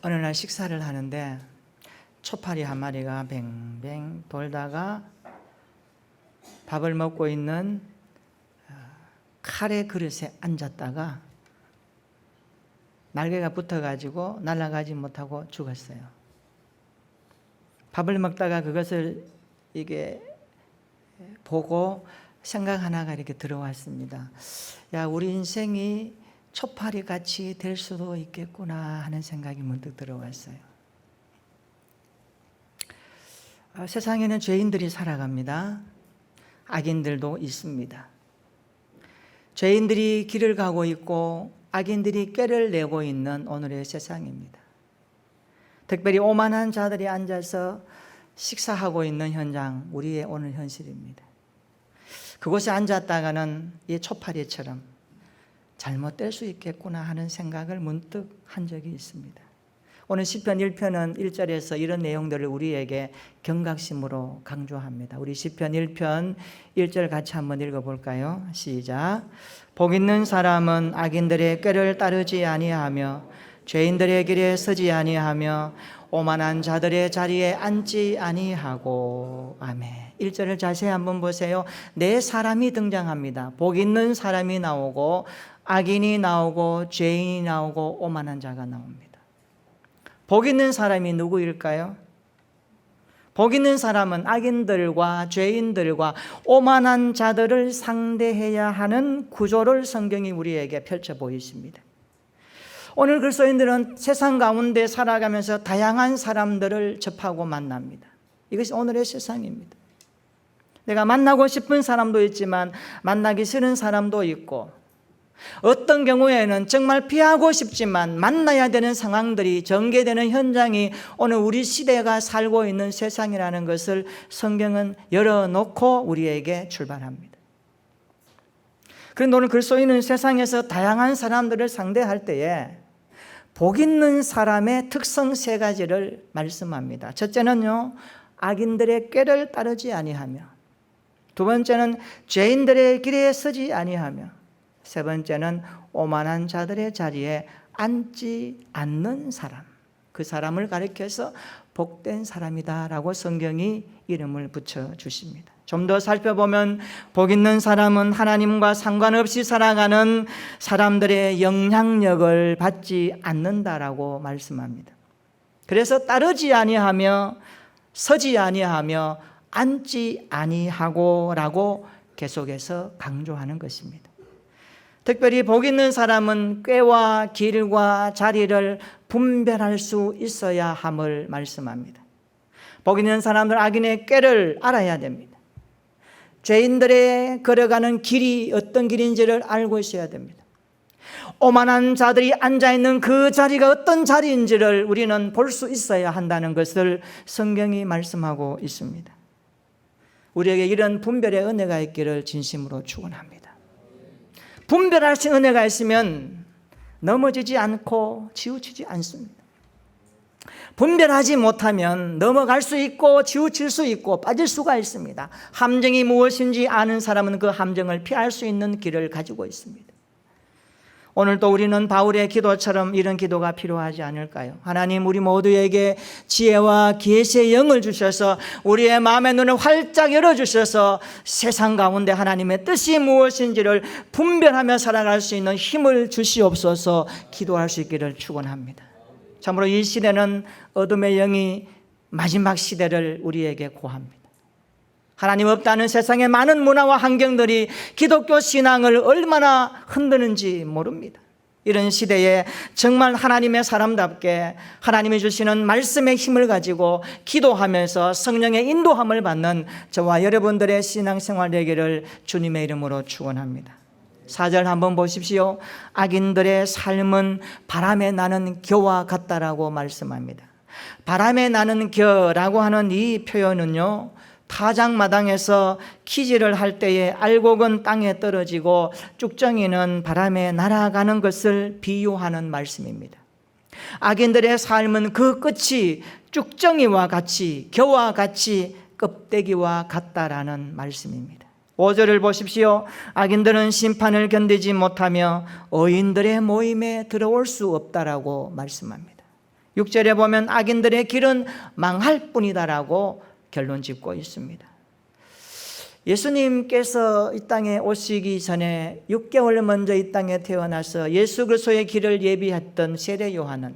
어느 날 식사를 하는데 초파리 한 마리가 뱅뱅 돌다가 밥을 먹고 있는 칼의 그릇에 앉았다가 날개가 붙어가지고 날아가지 못하고 죽었어요. 밥을 먹다가 그것을 이게 보고 생각 하나가 이렇게 들어왔습니다. 야, 우리 인생이 초파리 같이 될 수도 있겠구나 하는 생각이 문득 들어왔어요. 세상에는 죄인들이 살아갑니다. 악인들도 있습니다. 죄인들이 길을 가고 있고 악인들이 꾀를 내고 있는 오늘의 세상입니다. 특별히 오만한 자들이 앉아서 식사하고 있는 현장, 우리의 오늘 현실입니다. 그곳에 앉았다가는 이 초파리처럼 잘못될 수 있겠구나 하는 생각을 문득 한 적이 있습니다. 오늘 시편 1편은 1절에서 이런 내용들을 우리에게 경각심으로 강조합니다. 우리 시편 1편 1절 같이 한번 읽어볼까요? 시작. 복 있는 사람은 악인들의 꾀를 따르지 아니하며 죄인들의 길에 서지 아니하며 오만한 자들의 자리에 앉지 아니하고. 아멘. 1절을 자세히 한번 보세요. 네 사람이 등장합니다. 복 있는 사람이 나오고 악인이 나오고 죄인이 나오고 오만한 자가 나옵니다. 복 있는 사람이 누구일까요? 복 있는 사람은 악인들과 죄인들과 오만한 자들을 상대해야 하는 구조를 성경이 우리에게 펼쳐 보이십니다. 오늘 그리스도인들은 세상 가운데 살아가면서 다양한 사람들을 접하고 만납니다. 이것이 오늘의 세상입니다. 내가 만나고 싶은 사람도 있지만 만나기 싫은 사람도 있고, 어떤 경우에는 정말 피하고 싶지만 만나야 되는 상황들이 전개되는 현장이 오늘 우리 시대가 살고 있는 세상이라는 것을 성경은 열어놓고 우리에게 출발합니다. 그런데 오늘 그리스도인은 세상에서 다양한 사람들을 상대할 때에 복 있는 사람의 특성 세 가지를 말씀합니다. 첫째는요, 악인들의 꾀를 따르지 아니하며, 두 번째는 죄인들의 길에 서지 아니하며, 세 번째는 오만한 자들의 자리에 앉지 않는 사람, 그 사람을 가리켜서 복된 사람이다라고 성경이 이름을 붙여주십니다. 좀 더 살펴보면 복 있는 사람은 하나님과 상관없이 살아가는 사람들의 영향력을 받지 않는다라고 말씀합니다. 그래서 따르지 아니하며 서지 아니하며 앉지 아니하고라고 계속해서 강조하는 것입니다. 특별히 복 있는 사람은 꾀와 길과 자리를 분별할 수 있어야 함을 말씀합니다. 복 있는 사람들 악인의 꾀를 알아야 됩니다. 죄인들의 걸어가는 길이 어떤 길인지를 알고 있어야 됩니다. 오만한 자들이 앉아있는 그 자리가 어떤 자리인지를 우리는 볼 수 있어야 한다는 것을 성경이 말씀하고 있습니다. 우리에게 이런 분별의 은혜가 있기를 진심으로 축원합니다. 분별할 수 있는 은혜가 있으면 넘어지지 않고 치우치지 않습니다. 분별하지 못하면 넘어갈 수 있고 치우칠 수 있고 빠질 수가 있습니다. 함정이 무엇인지 아는 사람은 그 함정을 피할 수 있는 길을 가지고 있습니다. 오늘도 우리는 바울의 기도처럼 이런 기도가 필요하지 않을까요? 하나님, 우리 모두에게 지혜와 계시의 영을 주셔서 우리의 마음의 눈을 활짝 열어주셔서 세상 가운데 하나님의 뜻이 무엇인지를 분별하며 살아갈 수 있는 힘을 주시옵소서. 기도할 수 있기를 축원합니다. 참으로 이 시대는 어둠의 영이 마지막 시대를 우리에게 고합니다. 하나님 없다는 세상의 많은 문화와 환경들이 기독교 신앙을 얼마나 흔드는지 모릅니다. 이런 시대에 정말 하나님의 사람답게 하나님이 주시는 말씀의 힘을 가지고 기도하면서 성령의 인도함을 받는 저와 여러분들의 신앙생활 되기를 주님의 이름으로 축원합니다. 4절 한번 보십시오. 악인들의 삶은 바람에 나는 겨와 같다라고 말씀합니다. 바람에 나는 겨라고 하는 이 표현은요, 타작마당에서 키질을 할 때에 알곡은 땅에 떨어지고 쭉정이는 바람에 날아가는 것을 비유하는 말씀입니다. 악인들의 삶은 그 끝이 쭉정이와 같이 겨와 같이 껍데기와 같다라는 말씀입니다. 5절을 보십시오. 악인들은 심판을 견디지 못하며 의인들의 모임에 들어올 수 없다라고 말씀합니다. 6절에 보면 악인들의 길은 망할 뿐이다라고 결론 짓고 있습니다. 예수님께서 이 땅에 오시기 전에 6개월 먼저 이 땅에 태어나서 예수 그리스도의 길을 예비했던 세례 요한은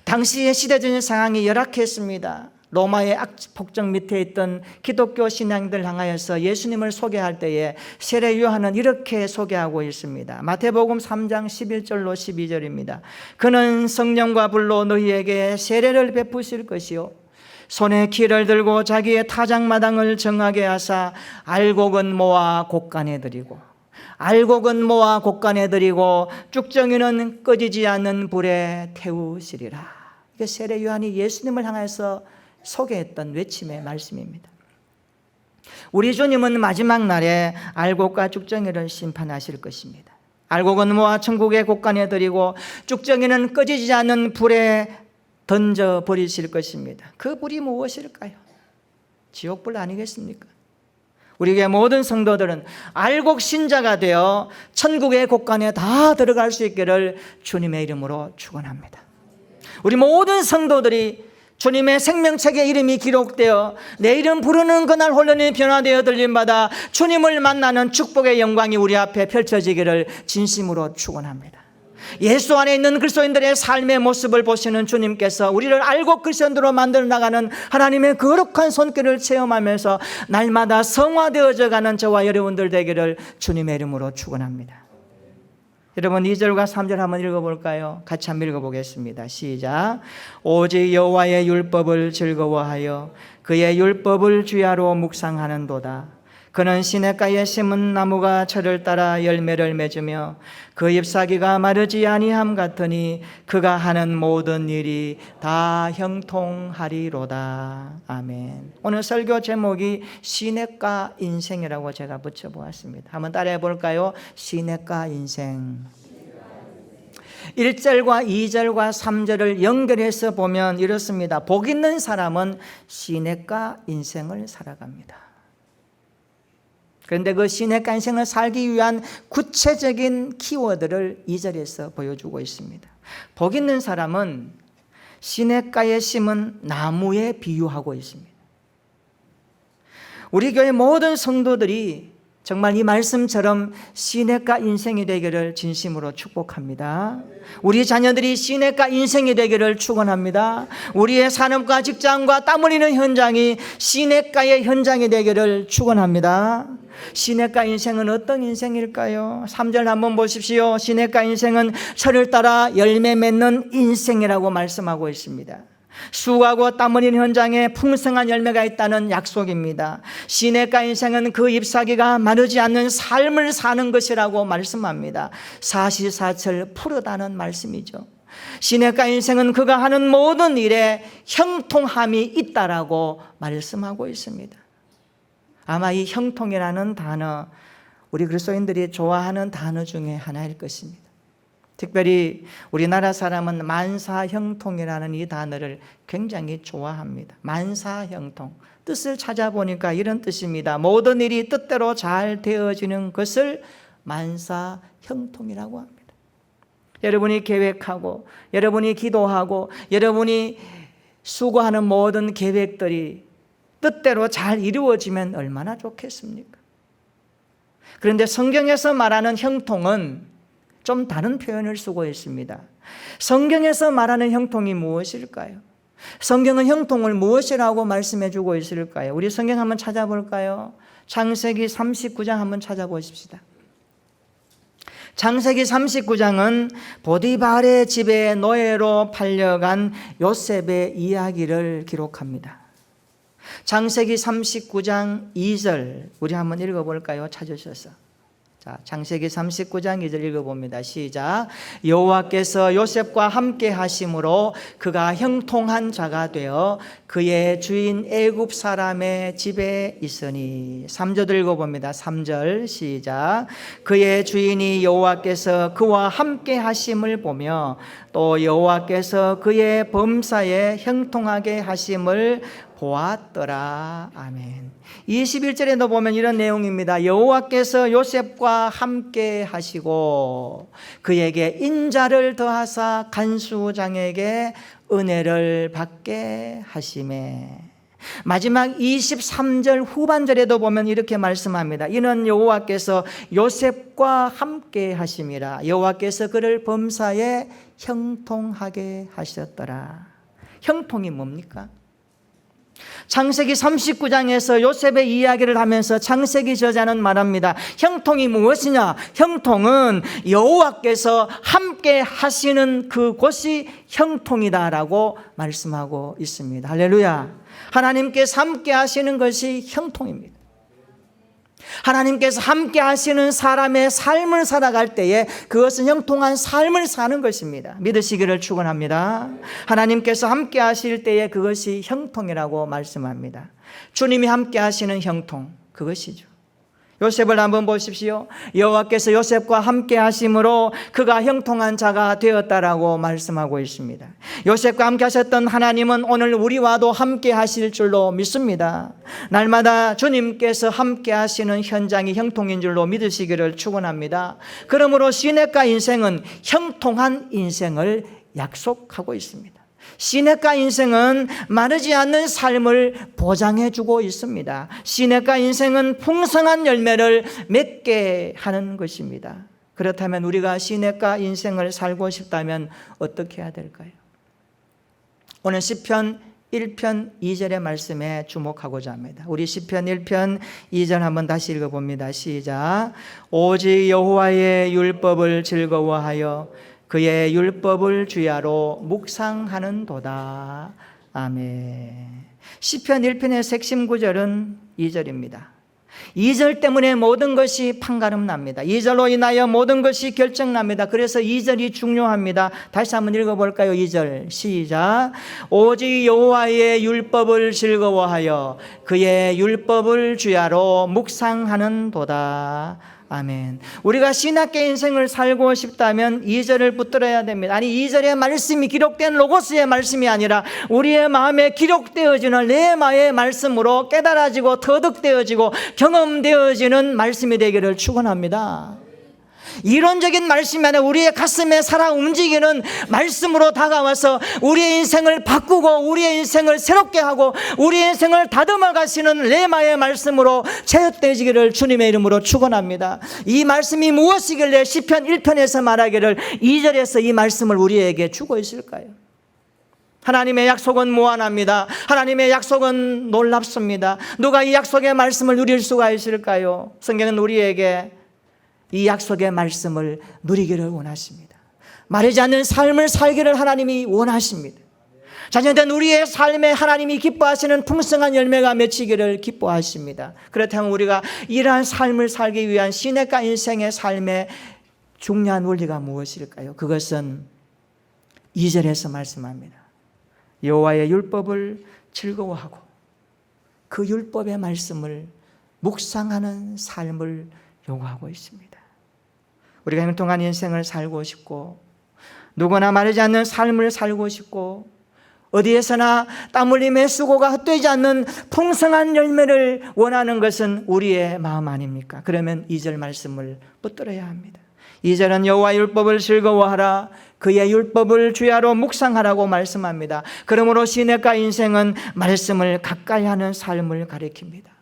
당시의 시대적인 상황이 열악했습니다. 로마의 악폭정 밑에 있던 기독교 신앙들 향하여서 예수님을 소개할 때에 세례 요한은 이렇게 소개하고 있습니다. 마태복음 3장 11절로 12절입니다. 그는 성령과 불로 너희에게 세례를 베푸실 것이요 손에 키를 들고 자기의 타작마당을 정하게 하사 알곡은 모아 곡간에 드리고 쭉정이는 꺼지지 않는 불에 태우시리라. 이게 세례 요한이 예수님을 향해서 소개했던 외침의 말씀입니다. 우리 주님은 마지막 날에 알곡과 쭉정이를 심판하실 것입니다. 알곡은 모아 천국의 곡간에 드리고 쭉정이는 꺼지지 않는 불에 던져버리실 것입니다. 그 불이 무엇일까요? 지옥불 아니겠습니까? 우리의 모든 성도들은 알곡 신자가 되어 천국의 곡간에 다 들어갈 수 있기를 주님의 이름으로 축원합니다. 우리 모든 성도들이 주님의 생명책에 이름이 기록되어 내 이름 부르는 그날 혼련이 변화되어 들림받아 주님을 만나는 축복의 영광이 우리 앞에 펼쳐지기를 진심으로 축원합니다. 예수 안에 있는 그리스도인들의 삶의 모습을 보시는 주님께서 우리를 알곡 그리스도인으로 만들어 나가는 하나님의 거룩한 손길을 체험하면서 날마다 성화되어져 가는 저와 여러분들 되기를 주님의 이름으로 축원합니다. 여러분 2절과 3절 한번 읽어볼까요? 같이 한번 읽어보겠습니다. 시작. 오직 여호와의 율법을 즐거워하여 그의 율법을 주야로 묵상하는도다. 그는 시냇가에 심은 나무가 철을 따라 열매를 맺으며 그 잎사귀가 마르지 아니함 같으니 그가 하는 모든 일이 다 형통하리로다. 아멘. 오늘 설교 제목이 시냇가 인생이라고 제가 붙여보았습니다. 한번 따라해 볼까요? 시냇가 인생. 1절과 2절과 3절을 연결해서 보면 이렇습니다. 복 있는 사람은 시냇가 인생을 살아갑니다. 그런데 그 시냇가 인생을 살기 위한 구체적인 키워드를 2절에서 보여주고 있습니다. 복 있는 사람은 시냇가에 심은 나무에 비유하고 있습니다. 우리 교회 모든 성도들이 정말 이 말씀처럼 시냇가 인생이 되기를 진심으로 축복합니다. 우리 자녀들이 시냇가 인생이 되기를 축원합니다. 우리의 산업과 직장과 땀 흘리는 현장이 시냇가의 현장이 되기를 축원합니다. 시냇가 인생은 어떤 인생일까요? 3절 한번 보십시오. 시냇가 인생은 철을 따라 열매 맺는 인생이라고 말씀하고 있습니다. 수고하고 땀 흘리는 현장에 풍성한 열매가 있다는 약속입니다. 시냇가 인생은 그 잎사귀가 마르지 않는 삶을 사는 것이라고 말씀합니다. 사시사철 푸르다는 말씀이죠. 시냇가 인생은 그가 하는 모든 일에 형통함이 있다라고 말씀하고 있습니다. 아마 이 형통이라는 단어 우리 그리스도인들이 좋아하는 단어 중에 하나일 것입니다. 특별히 우리나라 사람은 만사형통이라는 이 단어를 굉장히 좋아합니다. 만사형통, 뜻을 찾아보니까 이런 뜻입니다. 모든 일이 뜻대로 잘 되어지는 것을 만사형통이라고 합니다. 여러분이 계획하고 여러분이 기도하고 여러분이 수고하는 모든 계획들이 뜻대로 잘 이루어지면 얼마나 좋겠습니까? 그런데 성경에서 말하는 형통은 좀 다른 표현을 쓰고 있습니다. 성경에서 말하는 형통이 무엇일까요? 성경은 형통을 무엇이라고 말씀해 주고 있을까요? 우리 성경 한번 찾아볼까요? 창세기 39장 한번 찾아보십시다. 창세기 39장은 보디발의 집에 노예로 팔려간 요셉의 이야기를 기록합니다. 창세기 39장 2절 우리 한번 읽어볼까요? 찾으셔서. 자, 창세기 39장 2절 읽어봅니다. 시작. 여호와께서 요셉과 함께 하심으로 그가 형통한 자가 되어 그의 주인 애굽 사람의 집에 있으니. 3절 읽어봅니다. 3절 시작. 그의 주인이 여호와께서 그와 함께 하심을 보며 또 여호와께서 그의 범사에 형통하게 하심을 보았더라. 아멘. 21절에도 보면 이런 내용입니다. 여호와께서 요셉과 함께 하시고 그에게 인자를 더하사 간수장에게 은혜를 받게 하심에. 마지막 23절 후반절에도 보면 이렇게 말씀합니다. 이는 여호와께서 요셉과 함께 하심이라. 여호와께서 그를 범사에 형통하게 하셨더라. 형통이 뭡니까? 창세기 39장에서 요셉의 이야기를 하면서 창세기 저자는 말합니다. 형통이 무엇이냐? 형통은 여호와께서 함께 하시는 그곳이 형통이다라고 말씀하고 있습니다. 할렐루야. 하나님께서 함께 하시는 것이 형통입니다. 하나님께서 함께 하시는 사람의 삶을 살아갈 때에 그것은 형통한 삶을 사는 것입니다. 믿으시기를 축원합니다. 하나님께서 함께 하실 때에 그것이 형통이라고 말씀합니다. 주님이 함께 하시는 형통, 그것이죠. 요셉을 한번 보십시오. 여호와께서 요셉과 함께 하심으로 그가 형통한 자가 되었다라고 말씀하고 있습니다. 요셉과 함께 하셨던 하나님은 오늘 우리와도 함께 하실 줄로 믿습니다. 날마다 주님께서 함께 하시는 현장이 형통인 줄로 믿으시기를 축원합니다. 그러므로 시냇가 인생은 형통한 인생을 약속하고 있습니다. 시냇가 인생은 마르지 않는 삶을 보장해 주고 있습니다. 시냇가 인생은 풍성한 열매를 맺게 하는 것입니다. 그렇다면 우리가 시냇가 인생을 살고 싶다면 어떻게 해야 될까요? 오늘 시편 1편 2절의 말씀에 주목하고자 합니다. 우리 시편 1편 2절 한번 다시 읽어봅니다. 시작. 오직 여호와의 율법을 즐거워하여 그의 율법을 주야로 묵상하는도다. 아멘. 시편 1편의 핵심 구절은 2절입니다. 2절 때문에 모든 것이 판가름납니다. 2절로 인하여 모든 것이 결정납니다. 그래서 2절이 중요합니다. 다시 한번 읽어볼까요? 2절 시작. 오직 여호와의 율법을 즐거워하여 그의 율법을 주야로 묵상하는도다. 아멘. 우리가 신학계 인생을 살고 싶다면 2절을 붙들어야 됩니다. 아니 2절의 말씀이 기록된 로고스의 말씀이 아니라 우리의 마음에 기록되어지는 레마의 말씀으로 깨달아지고 터득되어지고 경험되어지는 말씀이 되기를 축원합니다. 이론적인 말씀이 아니라 우리의 가슴에 살아 움직이는 말씀으로 다가와서 우리의 인생을 바꾸고 우리의 인생을 새롭게 하고 우리의 인생을 다듬어 가시는 레마의 말씀으로 채워되기를 주님의 이름으로 축원합니다. 이 말씀이 무엇이길래 시편 1편에서 말하기를 2절에서 이 말씀을 우리에게 주고 있을까요? 하나님의 약속은 무한합니다. 하나님의 약속은 놀랍습니다. 누가 이 약속의 말씀을 누릴 수가 있을까요? 성경은 우리에게 이 약속의 말씀을 누리기를 원하십니다. 마르지 않는 삶을 살기를 하나님이 원하십니다. 자녀된 우리의 삶에 하나님이 기뻐하시는 풍성한 열매가 맺히기를 기뻐하십니다. 그렇다면 우리가 이러한 삶을 살기 위한 시냇가 인생의 삶의 중요한 원리가 무엇일까요? 그것은 2절에서 말씀합니다. 여호와의 율법을 즐거워하고 그 율법의 말씀을 묵상하는 삶을 요구하고 있습니다. 우리가 형통한 인생을 살고 싶고 누구나 마르지 않는 삶을 살고 싶고 어디에서나 땀 흘림의 수고가 헛되지 않는 풍성한 열매를 원하는 것은 우리의 마음 아닙니까? 그러면 2절 말씀을 붙들어야 합니다. 2절은 여호와의 율법을 즐거워하라 그의 율법을 주야로 묵상하라고 말씀합니다. 그러므로 시냇가 인생은 말씀을 가까이 하는 삶을 가리킵니다.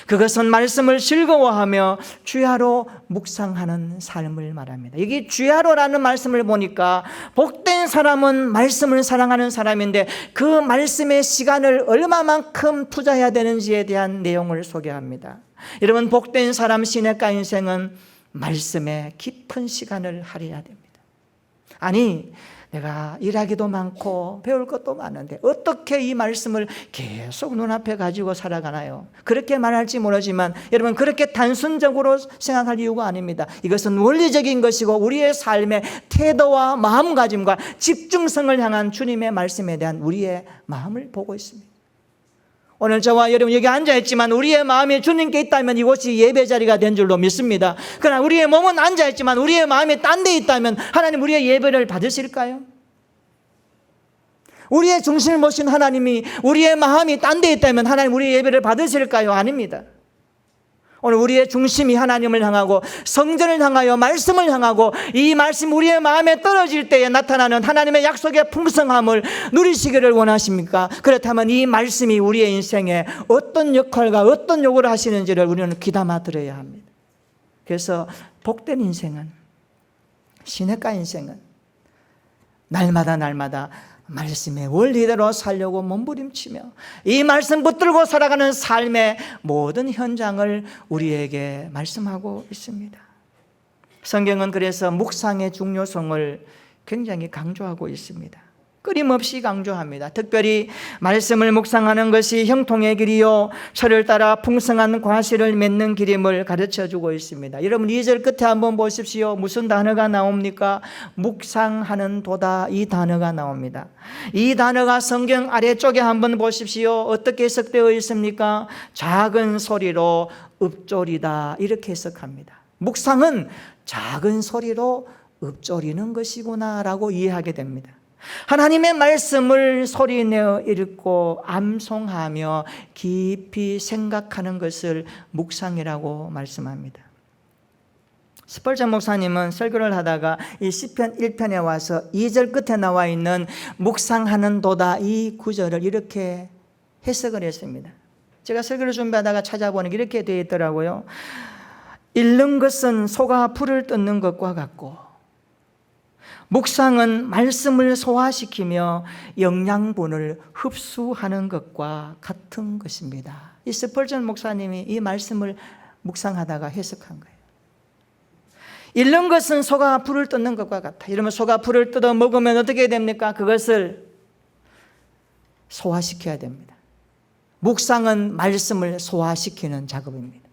그것은 말씀을 즐거워하며 주야로 묵상하는 삶을 말합니다. 여기 주야로라는 말씀을 보니까 복된 사람은 말씀을 사랑하는 사람인데 그 말씀의 시간을 얼마만큼 투자해야 되는지에 대한 내용을 소개합니다. 여러분, 복된 사람 시냇가 인생은 말씀에 깊은 시간을 할애해야 됩니다. 아니, 내가 일하기도 많고 배울 것도 많은데 어떻게 이 말씀을 계속 눈앞에 가지고 살아가나요? 그렇게 말할지 모르지만 여러분, 그렇게 단순적으로 생각할 이유가 아닙니다. 이것은 원리적인 것이고 우리의 삶의 태도와 마음가짐과 집중성을 향한 주님의 말씀에 대한 우리의 마음을 보고 있습니다. 오늘 저와 여러분 여기 앉아있지만 우리의 마음이 주님께 있다면 이곳이 예배 자리가 된 줄로 믿습니다. 그러나 우리의 몸은 앉아있지만 우리의 마음이 딴 데 있다면 하나님 우리의 예배를 받으실까요? 우리의 중심을 모신 하나님이 우리의 마음이 딴 데 있다면 하나님 우리의 예배를 받으실까요? 아닙니다. 오늘 우리의 중심이 하나님을 향하고 성전을 향하여 말씀을 향하고 이 말씀 우리의 마음에 떨어질 때에 나타나는 하나님의 약속의 풍성함을 누리시기를 원하십니까? 그렇다면 이 말씀이 우리의 인생에 어떤 역할과 어떤 요구를 하시는지를 우리는 귀담아 들어야 합니다. 그래서 복된 인생은, 시냇가 인생은 날마다 말씀의 원리대로 살려고 몸부림치며 이 말씀 붙들고 살아가는 삶의 모든 현장을 우리에게 말씀하고 있습니다. 성경은 그래서 묵상의 중요성을 굉장히 강조하고 있습니다. 끊임없이 강조합니다. 특별히 말씀을 묵상하는 것이 형통의 길이요 철을 따라 풍성한 과실을 맺는 길임을 가르쳐주고 있습니다. 여러분 2절 끝에 한번 보십시오. 무슨 단어가 나옵니까? 묵상하는 도다, 이 단어가 나옵니다. 이 단어가 성경 아래쪽에 한번 보십시오. 어떻게 해석되어 있습니까? 작은 소리로 읊조리다, 이렇게 해석합니다. 묵상은 작은 소리로 읊조리는 것이구나 라고 이해하게 됩니다. 하나님의 말씀을 소리내어 읽고 암송하며 깊이 생각하는 것을 묵상이라고 말씀합니다. 스펄전 목사님은 설교를 하다가 이 시편 1편에 와서 2절 끝에 나와 있는 묵상하는 도다, 이 구절을 이렇게 해석을 했습니다. 제가 설교를 준비하다가 찾아보니까 이렇게 되어 있더라고요. 읽는 것은 소가 풀을 뜯는 것과 같고 묵상은 말씀을 소화시키며 영양분을 흡수하는 것과 같은 것입니다. 이 스펄전 목사님이 이 말씀을 묵상하다가 해석한 거예요. 읽는 것은 소가 풀을 뜯는 것과 같아. 이러면 소가 풀을 뜯어 먹으면 어떻게 됩니까? 그것을 소화시켜야 됩니다. 묵상은 말씀을 소화시키는 작업입니다.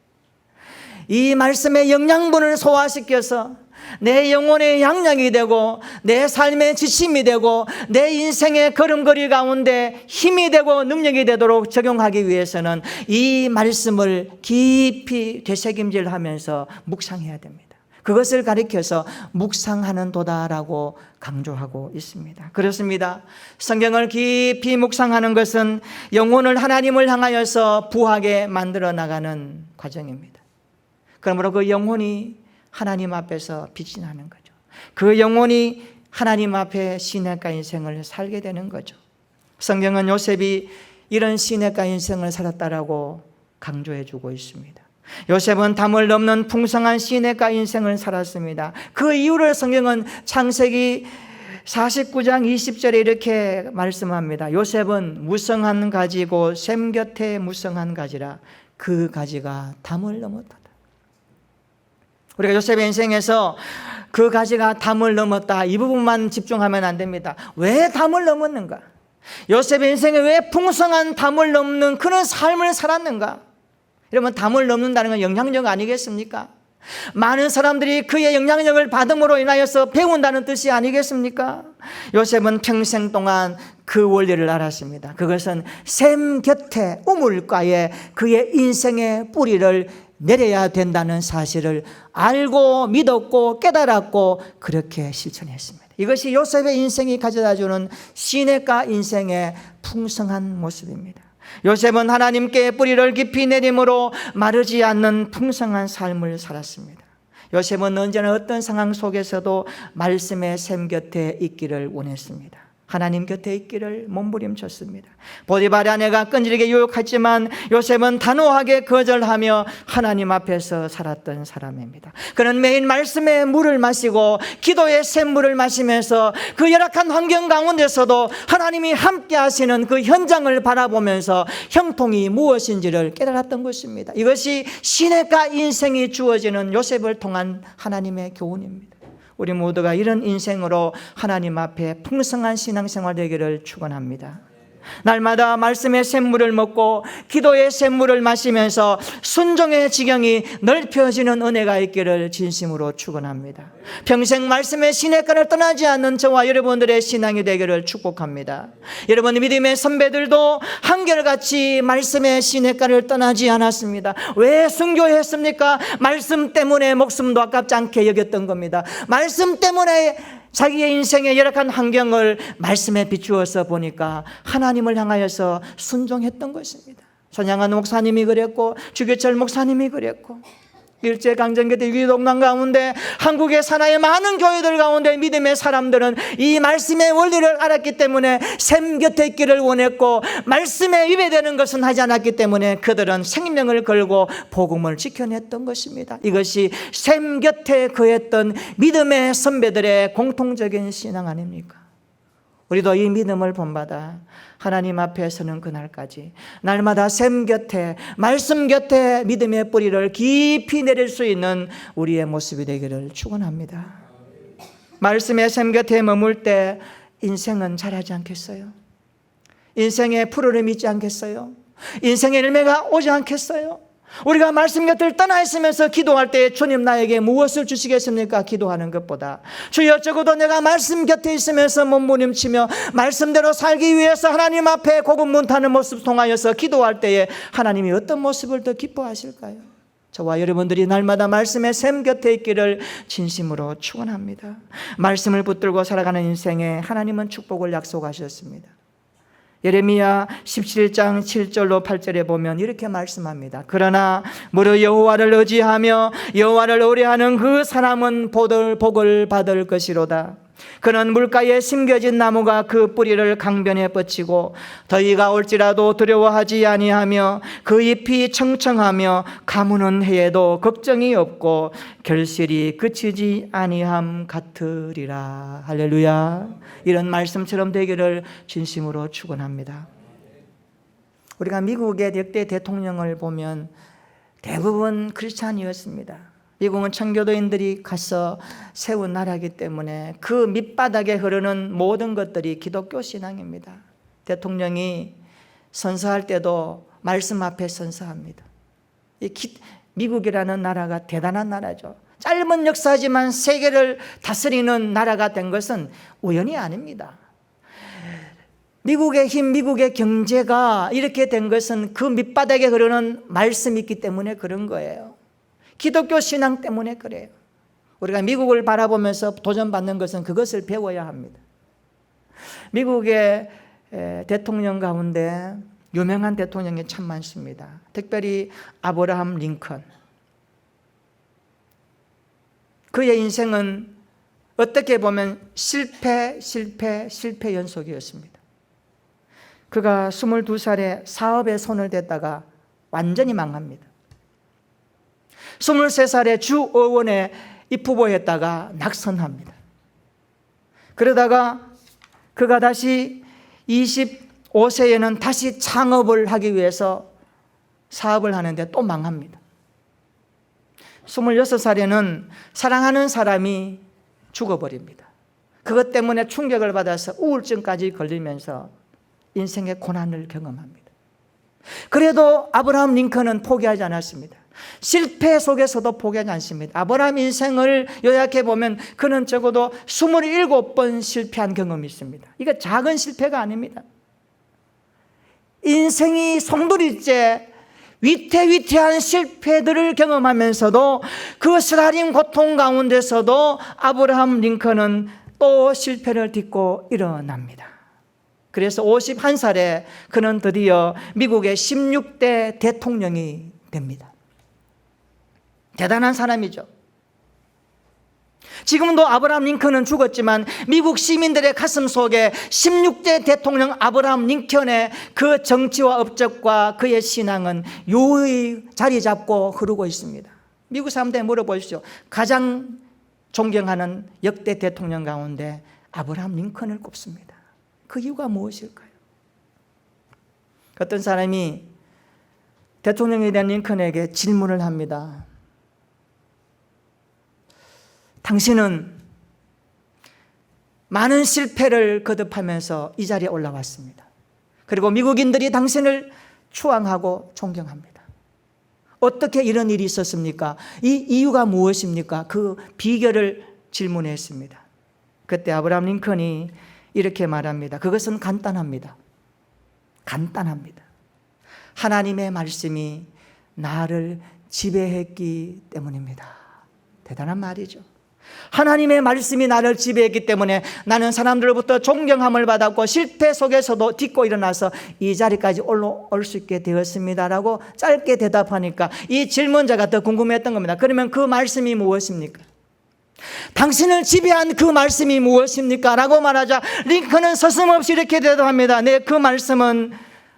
이 말씀의 영양분을 소화시켜서 내 영혼의 양약이 되고 내 삶의 지침이 되고 내 인생의 걸음걸이 가운데 힘이 되고 능력이 되도록 적용하기 위해서는 이 말씀을 깊이 되새김질하면서 묵상해야 됩니다. 그것을 가리켜서 묵상하는 도다라고 강조하고 있습니다. 그렇습니다. 성경을 깊이 묵상하는 것은 영혼을 하나님을 향하여서 부하게 만들어 나가는 과정입니다. 그러므로 그 영혼이 하나님 앞에서 빛이 나는 거죠. 그 영혼이 하나님 앞에 시냇가 인생을 살게 되는 거죠. 성경은 요셉이 이런 시냇가 인생을 살았다라고 강조해 주고 있습니다. 요셉은 담을 넘는 풍성한 시냇가 인생을 살았습니다. 그 이유를 성경은 창세기 49장 20절에 이렇게 말씀합니다. 요셉은 무성한 가지고 샘 곁에 무성한 가지라 그 가지가 담을 넘었다. 우리가 요셉의 인생에서 그 가지가 담을 넘었다, 이 부분만 집중하면 안 됩니다. 왜 담을 넘었는가? 요셉의 인생에 왜 풍성한 담을 넘는 그런 삶을 살았는가? 여러분, 담을 넘는다는 건 영향력 아니겠습니까? 많은 사람들이 그의 영향력을 받음으로 인하여서 배운다는 뜻이 아니겠습니까? 요셉은 평생 동안 그 원리를 알았습니다. 그것은 샘 곁에 우물가에 그의 인생의 뿌리를 내려야 된다는 사실을 알고 믿었고 깨달았고 그렇게 실천했습니다. 이것이 요셉의 인생이 가져다주는 시냇가 인생의 풍성한 모습입니다. 요셉은 하나님께 뿌리를 깊이 내림으로 마르지 않는 풍성한 삶을 살았습니다. 요셉은 언제나 어떤 상황 속에서도 말씀의 샘 곁에 있기를 원했습니다. 하나님 곁에 있기를 몸부림쳤습니다. 보디발의 아내가 끈질기게 유혹했지만 요셉은 단호하게 거절하며 하나님 앞에서 살았던 사람입니다. 그는 매일 말씀의 물을 마시고 기도의 샘물을 마시면서 그 열악한 환경 가운데서도 하나님이 함께 하시는 그 현장을 바라보면서 형통이 무엇인지를 깨달았던 것입니다. 이것이 시냇가 인생이 주어지는 요셉을 통한 하나님의 교훈입니다. 우리 모두가 이런 인생으로 하나님 앞에 풍성한 신앙생활 되기를 축원합니다. 날마다 말씀의 샘물을 먹고 기도의 샘물을 마시면서 순종의 지경이 넓혀지는 은혜가 있기를 진심으로 축원합니다. 평생 말씀의 시냇가를 떠나지 않는 저와 여러분들의 신앙이 되기를 축복합니다. 여러분, 믿음의 선배들도 한결같이 말씀의 시냇가를 떠나지 않았습니다. 왜 순교했습니까? 말씀 때문에 목숨도 아깝지 않게 여겼던 겁니다. 말씀 때문에 자기의 인생의 열악한 환경을 말씀에 비추어서 보니까 하나님을 향하여서 순종했던 것입니다. 손양한 목사님이 그랬고 주교철 목사님이 그랬고 일제강점기 때 위기동난 가운데 한국의 산하의 많은 교회들 가운데 믿음의 사람들은 이 말씀의 원리를 알았기 때문에 샘 곁에 있기를 원했고 말씀에 위배되는 것은 하지 않았기 때문에 그들은 생명을 걸고 복음을 지켜냈던 것입니다. 이것이 샘 곁에 거했던 믿음의 선배들의 공통적인 신앙 아닙니까? 우리도 이 믿음을 본받아 하나님 앞에 서는 그날까지 날마다 샘 곁에 말씀 곁에 믿음의 뿌리를 깊이 내릴 수 있는 우리의 모습이 되기를 축원합니다. 말씀의 샘 곁에 머물 때 인생은 자라지 않겠어요? 인생의 푸르름이 있지 않겠어요? 인생의 열매가 오지 않겠어요? 우리가 말씀 곁을 떠나 있으면서 기도할 때 주님 나에게 무엇을 주시겠습니까? 기도하는 것보다 주여 적어도 내가 말씀 곁에 있으면서 몸부림치며 말씀대로 살기 위해서 하나님 앞에 고군분투하는 모습 통하여서 기도할 때에 하나님이 어떤 모습을 더 기뻐하실까요? 저와 여러분들이 날마다 말씀의 샘 곁에 있기를 진심으로 축원합니다. 말씀을 붙들고 살아가는 인생에 하나님은 축복을 약속하셨습니다. 예레미야 17장 7절로 8절에 보면 이렇게 말씀합니다. 그러나 무릇 여호와를 의지하며 여호와를 의뢰하는 그 사람은 복을 받을 것이로다. 그는 물가에 심겨진 나무가 그 뿌리를 강변에 뻗치고 더위가 올지라도 두려워하지 아니하며 그 잎이 청청하며 가무는 해에도 걱정이 없고 결실이 그치지 아니함 같으리라. 할렐루야. 이런 말씀처럼 되기를 진심으로 축원합니다. 우리가 미국의 역대 대통령을 보면 대부분 크리스찬이었습니다. 미국은 청교도인들이 가서 세운 나라이기 때문에 그 밑바닥에 흐르는 모든 것들이 기독교 신앙입니다. 대통령이 선서할 때도 말씀 앞에 선서합니다. 미국이라는 나라가 대단한 나라죠. 짧은 역사지만 세계를 다스리는 나라가 된 것은 우연이 아닙니다. 미국의 힘, 미국의 경제가 이렇게 된 것은 그 밑바닥에 흐르는 말씀이 있기 때문에 그런 거예요. 기독교 신앙 때문에 그래요. 우리가 미국을 바라보면서 도전받는 것은 그것을 배워야 합니다. 미국의 대통령 가운데 유명한 대통령이 참 많습니다. 특별히 아브라함 링컨. 그의 인생은 어떻게 보면 실패 연속이었습니다. 그가 22살에 사업에 손을 댔다가 완전히 망합니다. 23살에 주 의원에 입후보했다가 낙선합니다. 그러다가 그가 다시 25세에는 다시 창업을 하기 위해서 사업을 하는데 또 망합니다. 26살에는 사랑하는 사람이 죽어버립니다. 그것 때문에 충격을 받아서 우울증까지 걸리면서 인생의 고난을 경험합니다. 그래도 아브라함 링컨은 포기하지 않았습니다. 실패 속에서도 포기하지 않습니다. 아브라함 인생을 요약해 보면 그는 적어도 27번 실패한 경험이 있습니다. 이거 작은 실패가 아닙니다. 인생이 송두리째 위태위태한 실패들을 경험하면서도 그 쓰라린 고통 가운데서도 아브라함 링컨은 또 실패를 딛고 일어납니다. 그래서 51살에 그는 드디어 미국의 16대 대통령이 됩니다. 대단한 사람이죠. 지금도 아브라함 링컨은 죽었지만 미국 시민들의 가슴 속에 16대 대통령 아브라함 링컨의 그 정치와 업적과 그의 신앙은 요의 자리 잡고 흐르고 있습니다. 미국 사람들에 물어보십시오. 가장 존경하는 역대 대통령 가운데 아브라함 링컨을 꼽습니다. 그 이유가 무엇일까요? 어떤 사람이 대통령이 된 링컨에게 질문을 합니다. 당신은 많은 실패를 거듭하면서 이 자리에 올라왔습니다. 그리고 미국인들이 당신을 추앙하고 존경합니다. 어떻게 이런 일이 있었습니까? 이 이유가 무엇입니까? 그 비결을 질문했습니다. 그때 아브라함 링컨이 이렇게 말합니다. 그것은 간단합니다. 간단합니다. 하나님의 말씀이 나를 지배했기 때문입니다. 대단한 말이죠. 하나님의 말씀이 나를 지배했기 때문에 나는 사람들로부터 존경함을 받았고 실패 속에서도 딛고 일어나서 이 자리까지 올라올 수 있게 되었습니다라고 짧게 대답하니까 이 질문자가 더 궁금했던 겁니다. 그러면 그 말씀이 무엇입니까? 당신을 지배한 그 말씀이 무엇입니까? 라고 말하자 링컨은 서슴없이 이렇게 대답합니다. 네, 그 말씀은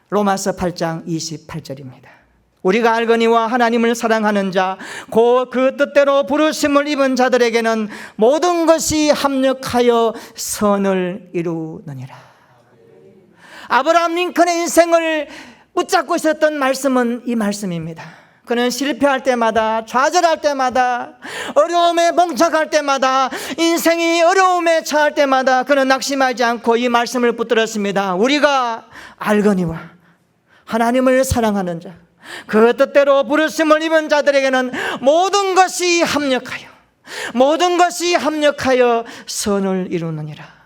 로마서 8장 28절입니다. 우리가 알거니와 하나님을 사랑하는 자, 곧 그 뜻대로 부르심을 입은 자들에게는 모든 것이 합력하여 선을 이루느니라. 아브라함 링컨의 인생을 붙잡고 있었던 말씀은 이 말씀입니다. 그는 실패할 때마다, 좌절할 때마다, 어려움에 봉착할 때마다, 인생이 어려움에 처할 때마다 그는 낙심하지 않고 이 말씀을 붙들었습니다. 우리가 알거니와 하나님을 사랑하는 자, 그 뜻대로 부르심을 입은 자들에게는 모든 것이 합력하여 선을 이루느니라.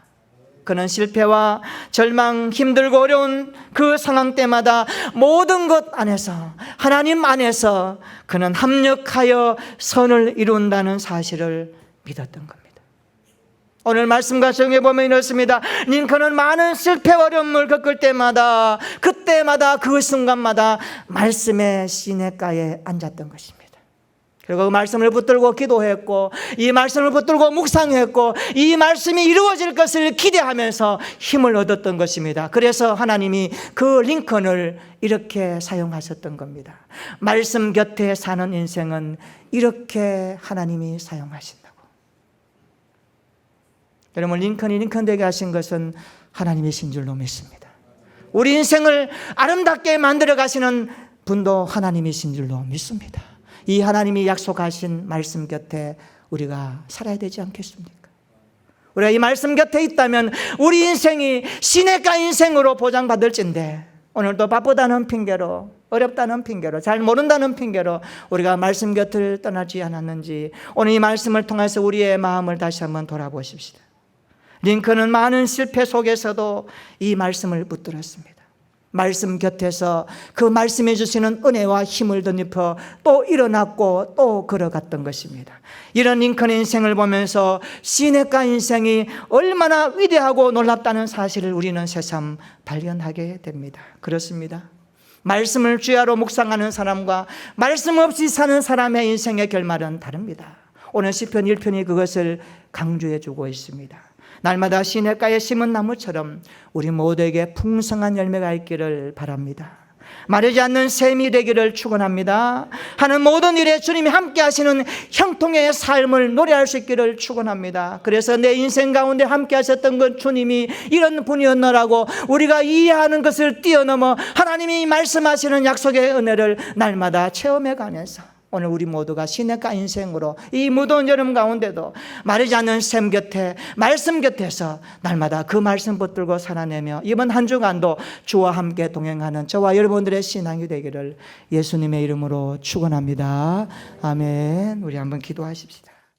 그는 실패와 절망, 힘들고 어려운 그 상황 때마다 모든 것 안에서, 하나님 안에서 그는 합력하여 선을 이룬다는 사실을 믿었던 겁니다. 오늘 말씀과 적용해 보면 이렇습니다. 링컨은 많은 실패 어려움을 겪을 때마다, 그때마다, 그 순간마다 말씀의 시냇가에 앉았던 것입니다. 그리고 그 말씀을 붙들고 기도했고, 이 말씀을 붙들고 묵상했고, 이 말씀이 이루어질 것을 기대하면서 힘을 얻었던 것입니다. 그래서 하나님이 그 링컨을 이렇게 사용하셨던 겁니다. 말씀 곁에 사는 인생은 이렇게 하나님이 사용하신다고. 여러분, 링컨이 링컨 되게 하신 것은 하나님이신 줄로 믿습니다. 우리 인생을 아름답게 만들어 가시는 분도 하나님이신 줄로 믿습니다. 이 하나님이 약속하신 말씀 곁에 우리가 살아야 되지 않겠습니까? 우리가 이 말씀 곁에 있다면 우리 인생이 시냇가 인생으로 보장받을진데, 오늘도 바쁘다는 핑계로, 어렵다는 핑계로, 잘 모른다는 핑계로 우리가 말씀 곁을 떠나지 않았는지 오늘 이 말씀을 통해서 우리의 마음을 다시 한번 돌아보십시다. 링컨은 많은 실패 속에서도 이 말씀을 붙들었습니다. 말씀 곁에서 그 말씀해 주시는 은혜와 힘을 덧입혀 또 일어났고 또 걸어갔던 것입니다. 이런 링컨의 인생을 보면서 시냇가 인생이 얼마나 위대하고 놀랍다는 사실을 우리는 새삼 발견하게 됩니다. 그렇습니다. 말씀을 주야로 묵상하는 사람과 말씀 없이 사는 사람의 인생의 결말은 다릅니다. 오늘 시편 1편이 그것을 강조해 주고 있습니다. 날마다 시냇가에 심은 나무처럼 우리 모두에게 풍성한 열매가 있기를 바랍니다. 마르지 않는 샘이 되기를 축원합니다. 하는 모든 일에 주님이 함께 하시는 형통의 삶을 노래할 수 있기를 축원합니다. 그래서 내 인생 가운데 함께 하셨던 건 주님이 이런 분이었노라고 우리가 이해하는 것을 뛰어넘어 하나님이 말씀하시는 약속의 은혜를 날마다 체험해 가면서 오늘 우리 모두가 시냇가 인생으로 이 무더운 여름 가운데도 마르지 않는 샘 곁에, 말씀 곁에서 날마다 그 말씀 붙들고 살아내며 이번 한 주간도 주와 함께 동행하는 저와 여러분들의 신앙이 되기를 예수님의 이름으로 축원합니다. 아멘. 우리 한번 기도하십시다.